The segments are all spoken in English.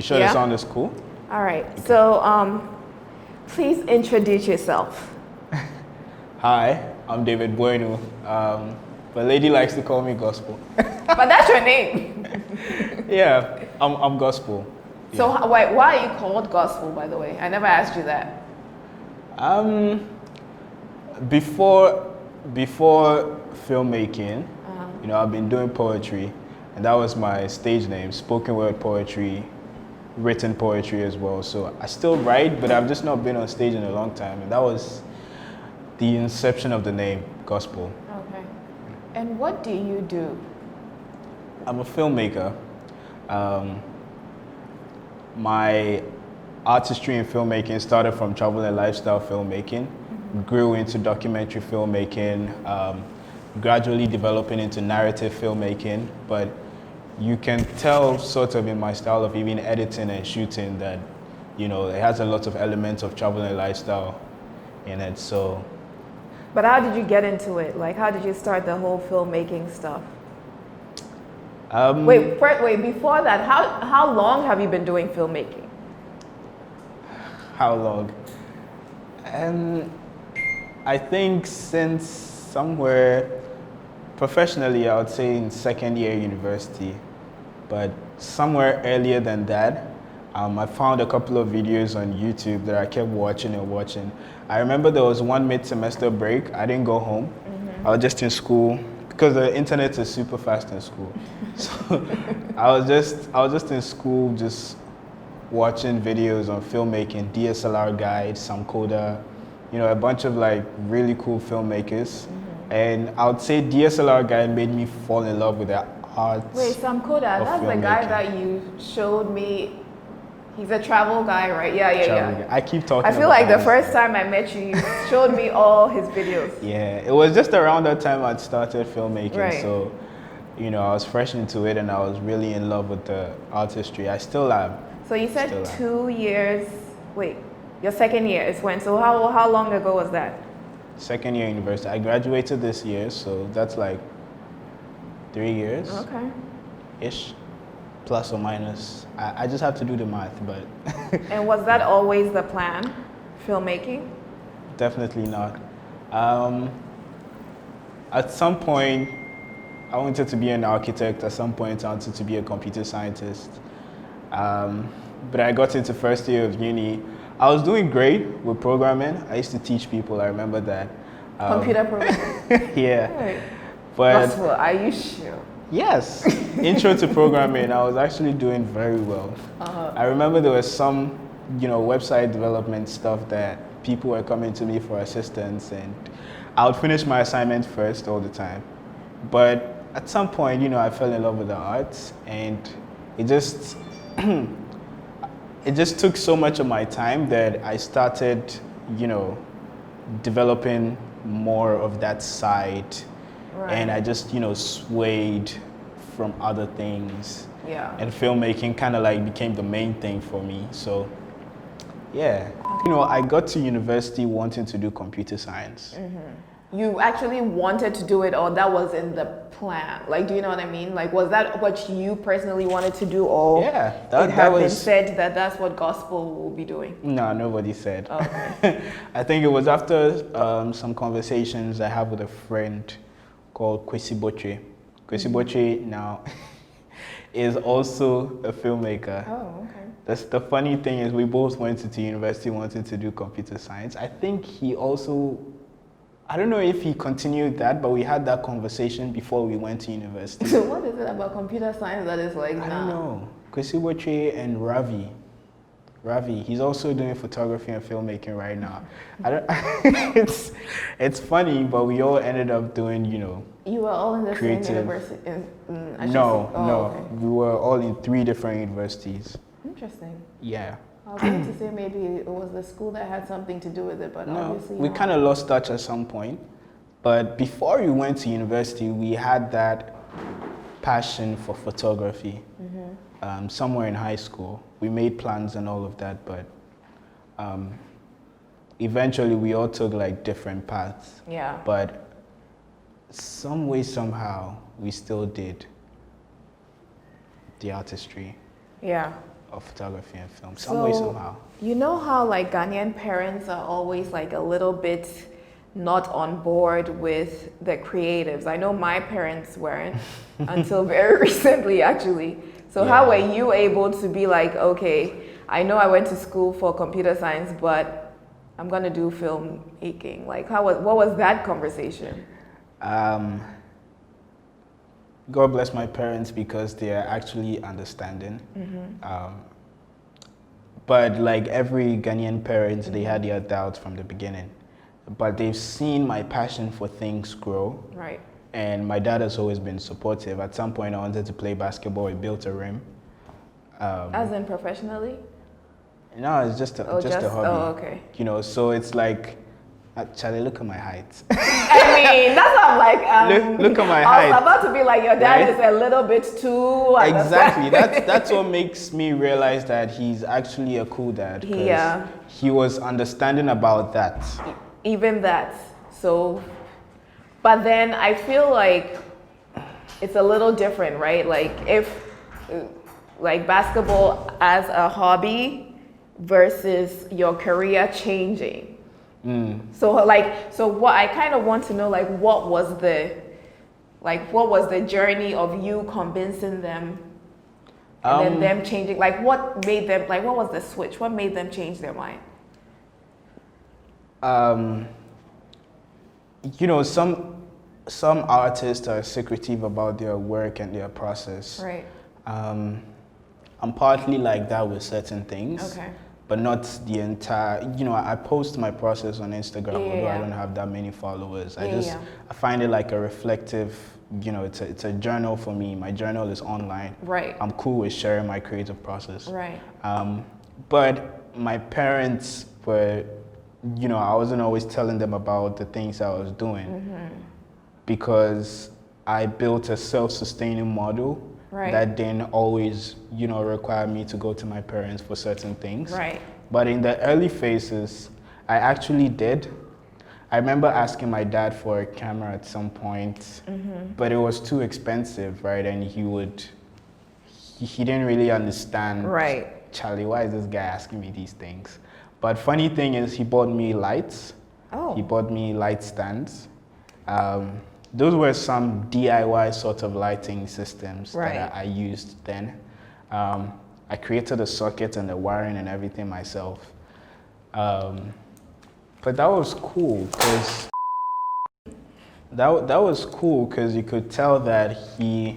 You sure Yeah. the sound is cool? All right. So, please introduce yourself. Hi, I'm David Bueno, but lady likes to call me Gospel. But that's your name. Yeah, I'm Gospel. So, Yeah. why are you called gospel, by the way? I never asked you that. Um, before filmmaking, I've been doing poetry, and that was my stage name, spoken word poetry, written poetry as well. So I still write, but I've just not been on stage in a long time, and that was the inception of the name, Gospel. Okay. And what do you do? I'm a filmmaker. My artistry in filmmaking started from travel and lifestyle filmmaking, grew into documentary filmmaking, gradually developing into narrative filmmaking, but you can tell sort of in my style of even editing and shooting that, it has a lot of elements of travel and lifestyle in it, so. But how did you get into it? Like, how did you start the whole filmmaking stuff? Wait, before that, how long have you been doing filmmaking? How long? I think since somewhere professionally, I would say in second year university, but somewhere earlier than that, I found a couple of videos on YouTube that I kept watching and watching. I remember there was one mid-semester break. I didn't go home. I was just in school because the internet is super fast in school. So I was just in school, just watching videos on filmmaking, DSLR guide, Samkoda, a bunch of like really cool filmmakers. And I would say DSLR guide made me fall in love with the art. Wait, Samkoda, that's the guy that you showed me. He's a travel guy, right? Yeah. I keep talking. I feel like the first time I met you, you showed me all his videos. Yeah, it was just around that time I'd started filmmaking. Right. So, I was fresh into it and I was really in love with the artistry. I still am. So you said 2 years, wait, your second year is when? So how long ago was that? Second year university. I graduated this year, so that's like 3 years. Okay. Ish. Plus or minus. I just have to do the math, but. And was that always the plan, filmmaking? Definitely not. At some point, I wanted to be an architect. At some point, I wanted to be a computer scientist. But I got into first year of uni. I was doing great with programming. I used to teach people, I remember that. Computer programming? Yeah. Right. But Gospel, are you sure? yes, intro to programming, I was actually doing very well. I remember there was some, website development stuff that people were coming to me for assistance, and I would finish my assignment first all the time. But at some point, I fell in love with the arts, and it just it just took so much of my time that I started, developing more of that side. Right. And I just, swayed from other things. Yeah. And filmmaking kind of like became the main thing for me. So, yeah. I got to university wanting to do computer science. You actually wanted to do it, or that was in the plan? Like, do you know what I mean? Like, was that what you personally wanted to do, or Yeah, it had been said that that's what gospel will be doing? No, nobody said. Okay. I think it was after some conversations I had with a friend called Kwesi Boche. Kwesi Boche now is also a filmmaker. Oh, okay. That's the funny thing is we both went to university wanting to do computer science. I think he also, I don't know if he continued that, but we had that conversation before we went to university. So what is it about computer science that is like, I don't know. Kwesi Boche and Ravi, he's also doing photography and filmmaking right now. It's funny, but we all ended up doing, You were all in the creative. same university? No, Okay. we were all in 3 different universities. Interesting. Yeah. I was going to say maybe it was the school that had something to do with it, but No, obviously we not. kind of lost touch at some point. But before we went to university, we had that passion for photography. Somewhere in high school. We made plans and all of that, but eventually we all took like different paths. Yeah. But some way, somehow, we still did the artistry. Yeah. of photography and film, some way, somehow. You know how like Ghanaian parents are always like a little bit not on board with the creatives. I know my parents weren't until very recently, actually. So how were you able to be like, okay, I know I went to school for computer science, but I'm gonna do filmmaking? Like, what was that conversation? God bless my parents because they are actually understanding. But like every Ghanaian parent, they had their doubts from the beginning. But they've seen my passion for things grow. Right. And my dad has always been supportive. At some point, I wanted to play basketball. We built a rim. As in professionally? No, it's just a hobby. Oh, okay. You know, so it's like, Charlie, look at my height. I mean, that's what I'm like. Look at my height. I was about to be like, your dad is a little bit too. Exactly. That's what makes me realize that he's actually a cool dad. Yeah. He was understanding about that. Even that. So, but then I feel like it's a little different, right? Like if, like basketball as a hobby versus your career changing. So what I kind of want to know, like what was the journey of you convincing them and then them changing, like what made them, like what was the switch? What made them change their mind? You know, some artists are secretive about their work and their process. Right. I'm partly like that with certain things. Okay. But not the entire, you know, I post my process on Instagram, although I don't have that many followers. I find it like a reflective, you know, it's a journal for me. My journal is online. Right. I'm cool with sharing my creative process. Right. But my parents were, you know, I wasn't always telling them about the things I was doing because I built a self-sustaining model. Right. That didn't always, you know, require me to go to my parents for certain things. Right. But in the early phases, I actually did. I remember asking my dad for a camera at some point, but it was too expensive, right? And he didn't really understand. Right. Charlie, why is this guy asking me these things? But funny thing is, he bought me lights. Oh. He bought me light stands. Those were some DIY sort of lighting systems that I used then. I created the socket and the wiring and everything myself. But that was cool because you could tell that he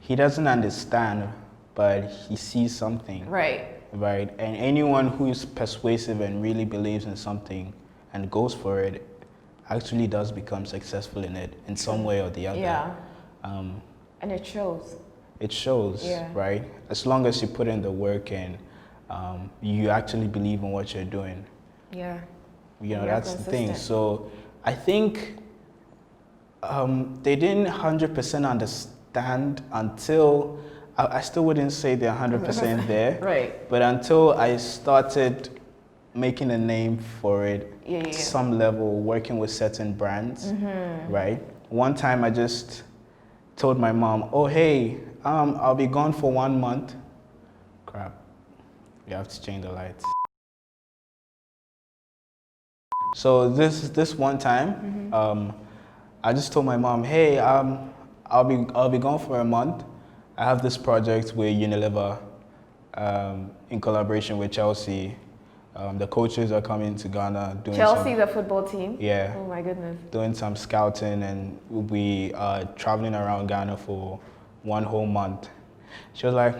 doesn't understand, but he sees something. Right. Right. And anyone who is persuasive and really believes in something and goes for it actually does become successful in it in some way or the other. Yeah. And it shows. It shows, right? As long as you put in the work and you actually believe in what you're doing. Yeah. You know, that's the thing. So I think they didn't 100% understand until, I still wouldn't say they're 100% there. Right. But until I started making a name for it, some level, working with certain brands, right? One time I just told my mom, oh, hey, I'll be gone for 1 month. Crap, you have to change the lights. So this one time, I just told my mom, hey, I'll be gone for a month. I have this project with Unilever in collaboration with Chelsea. The coaches are coming to Ghana doing Chelsea, the football team? Yeah. Oh my goodness. Doing some scouting, and we are traveling around Ghana for 1 whole month. She was like,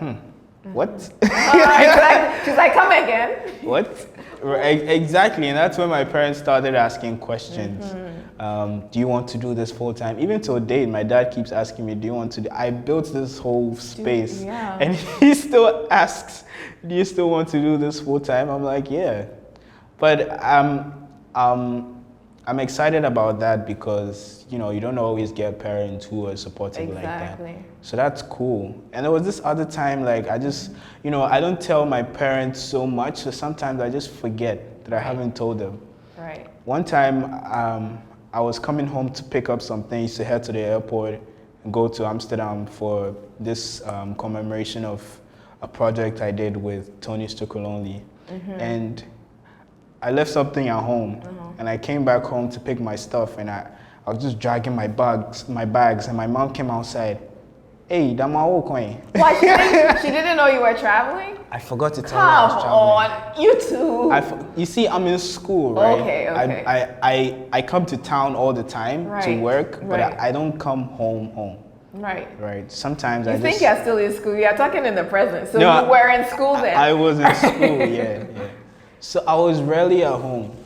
what? She's like, come again. What? Exactly, and that's when my parents started asking questions. Do you want to do this full time? Even till date, my dad keeps asking me, do you want to do? I built this whole space, and he still asks, do you still want to do this full time? I'm like, yeah. But I'm excited about that because, you know, you don't always get parents who are supportive like that. So that's cool. And there was this other time, like, I just, you know, I don't tell my parents so much, so sometimes I just forget that I haven't told them. Right. One time, I was coming home to pick up some things to head to the airport and go to Amsterdam for this commemoration of a project I did with Tony Stukolonli, and I left something at home, and I came back home to pick my stuff, and I was just dragging my bags, and my mom came outside. Hey, Dama coin. Why, she didn't know you were traveling? I forgot to tell her I was traveling. Come on, you too. You see, I'm in school, right? Okay. I come to town all the time to work, but I don't come home. Right. Right. Sometimes you think you're still in school. You're talking in the present. So no, you were in school then. I was in school, yeah. So I was rarely at home.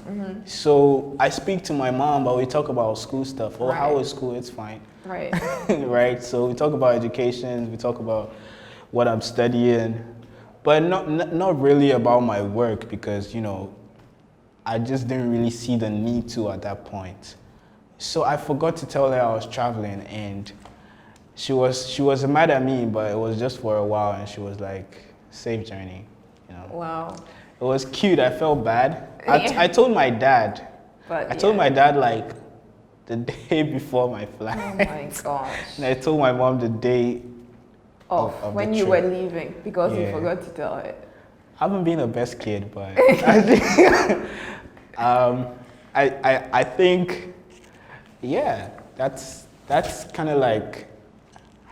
So I speak to my mom, but we talk about school stuff. Oh, how was school? It's fine. Right. Right. So we talk about education. We talk about what I'm studying, but not really about my work because I just didn't really see the need to at that point. So I forgot to tell her I was traveling, and she was mad at me, but it was just for a while, and she was like, "Safe journey," Wow. It was cute. I felt bad. I told my dad. But I told my dad like the day before my flight. Oh my gosh. And I told my mom the day of when the you trip. were leaving because you forgot to tell her. I haven't been the best kid, but I think, I think, yeah, that's kind of like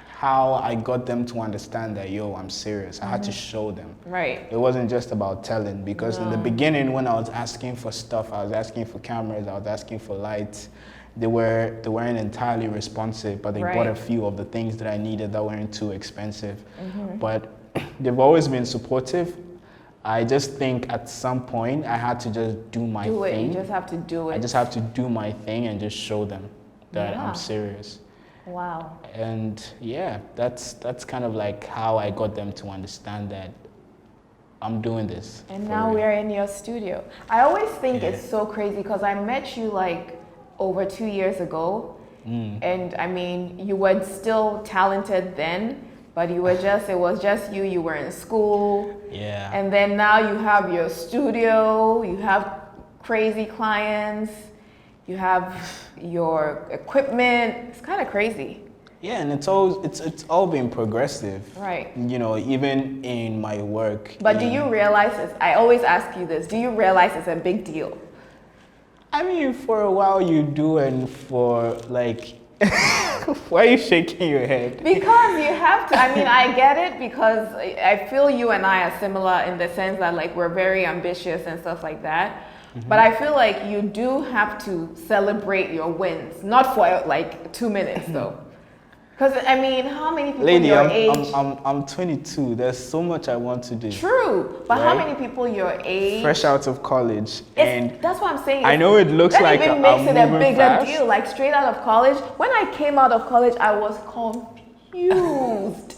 how I got them to understand that, I'm serious. I had to show them. Right. It wasn't just about telling, because in the beginning when I was asking for stuff, I was asking for cameras, I was asking for lights, they weren't entirely responsive, but they bought a few of the things that I needed that weren't too expensive. But they've always been supportive. I just think at some point I had to just do my thing. You just have to do it. I just have to do my thing and just show them that I'm serious. Wow. And yeah, that's kind of like how I got them to understand that I'm doing this. And now we're in your studio. I always think it's so crazy because I met you like over 2 years ago. And I mean, you were still talented then, but it was just you were in school. Yeah. And then now you have your studio, you have crazy clients, you have your equipment. It's kind of crazy. Yeah, and it's all been progressive. Right. Even in my work. But do you realize this? I always ask you this. Do you realize it's a big deal? I mean, for a while you do, and for like, why are you shaking your head? Because you have to. I mean, I get it because I feel you and I are similar in the sense that like we're very ambitious and stuff like that. But I feel like you do have to celebrate your wins, not for like 2 minutes though. Because I mean, how many people your age? I'm 22. There's so much I want to do. True, but how many people your age? Fresh out of college, and that's what I'm saying. I know it looks like that even makes it a bigger deal. Like straight out of college. When I came out of college, I was confused.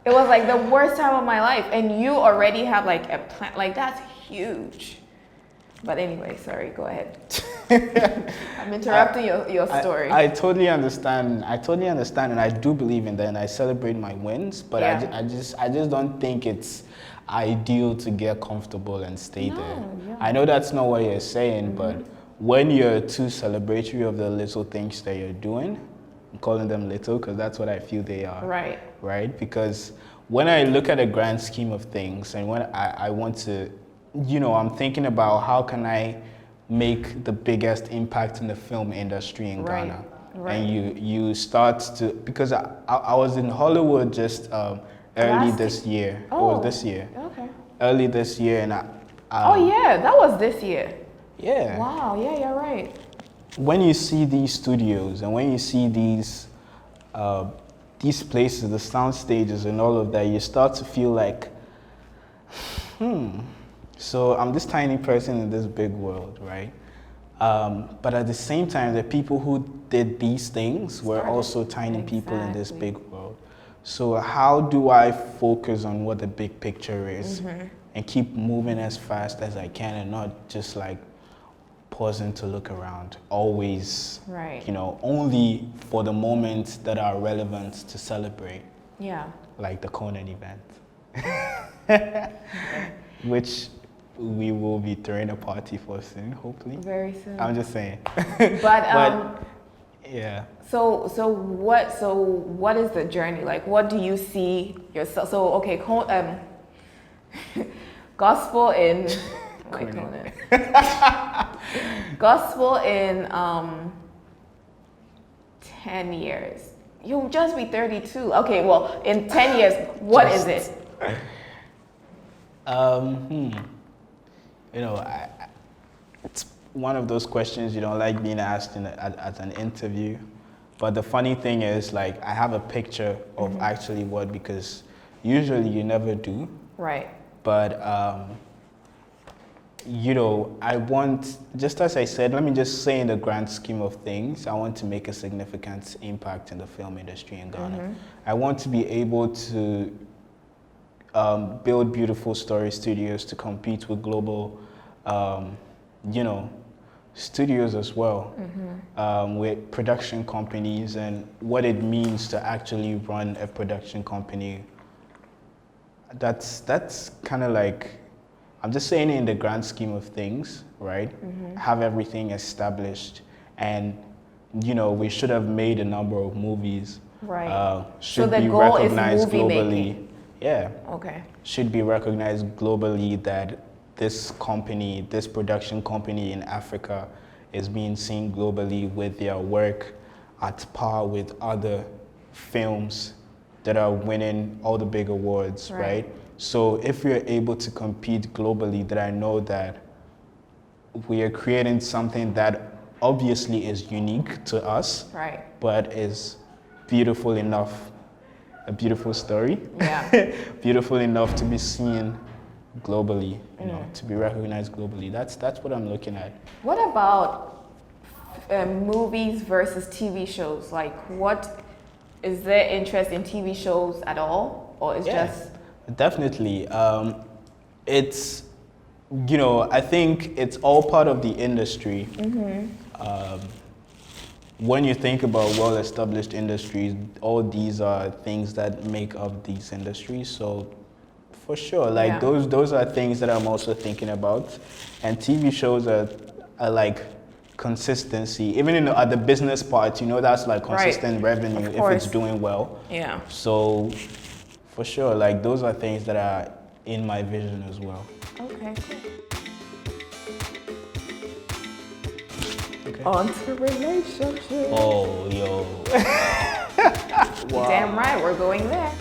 It was like the worst time of my life, and you already have like a plan. Like that's huge. But anyway, sorry, go ahead. I'm interrupting your story. I totally understand. And I do believe in that, and I celebrate my wins. But I just don't think it's ideal to get comfortable and stay there. Yeah. I know that's not what you're saying, but when you're too celebratory of the little things that you're doing, I'm calling them little because that's what I feel they are. Right. Right? Because when I look at the grand scheme of things, and when I want to, I'm thinking about how can I make the biggest impact in the film industry in Ghana. Right. And you start to, because I was in Hollywood just early this year. Oh. It was this year. Okay. Early this year, and oh yeah, that was this year. Yeah. Wow, yeah, you're right. When you see these studios and when you see these places, the sound stages and all of that, you start to feel like, so I'm this tiny person in this big world, right? But at the same time, the people who did these things were also tiny people in this big world. So how do I focus on what the big picture is and keep moving as fast as I can and not just like pausing to look around, always, only for the moments that are relevant to celebrate. Yeah. Like the Conan event, which we will be throwing a party for soon, hopefully. Very soon. I'm just saying. But Yeah. So what is the journey like? What do you see yourself? So okay, gospel in wait, Conan. Gospel in 10 years. You'll just be 32. Okay, well, in 10 years, what is it? You know, it's one of those questions you don't like being asked at an interview. But the funny thing is, like, I have a picture of actually what, because usually you never do. Right. But, you know, I want, just as I said, let me just say in the grand scheme of things, I want to make a significant impact in the film industry in Ghana. I want to be able to build beautiful story studios to compete with global, you know, studios as well, with production companies, and what it means to actually run a production company. That's kind of like, I'm just saying in the grand scheme of things, right? Have everything established, and you know, we should have made a number of movies. Right. Should So the be goal is recognized movie globally. making. Yeah. Okay. Should be recognized globally that this company, this production company in Africa, is being seen globally with their work at par with other films that are winning all the big awards, right? So if we're able to compete globally, then I know that we are creating something that obviously is unique to us, Right. but is beautiful enough, a beautiful story, Yeah. beautiful enough to be seen globally, you know, to be recognized globally. That's what I'm looking at. What about movies versus TV shows? Like, what is there interest in TV shows at all, or is just definitely. It's, you know, I think it's all part of the industry. When you think about well-established industries, all these are things that make up these industries. So, for sure, like Yeah. those are things that I'm also thinking about, and TV shows are like consistency. Even in at the business part, you know, that's like consistent revenue if it's doing well. Yeah. So, for sure, like those are things that are in my vision as well. Okay. On to relationships. Oh, yo. Damn right, we're going there.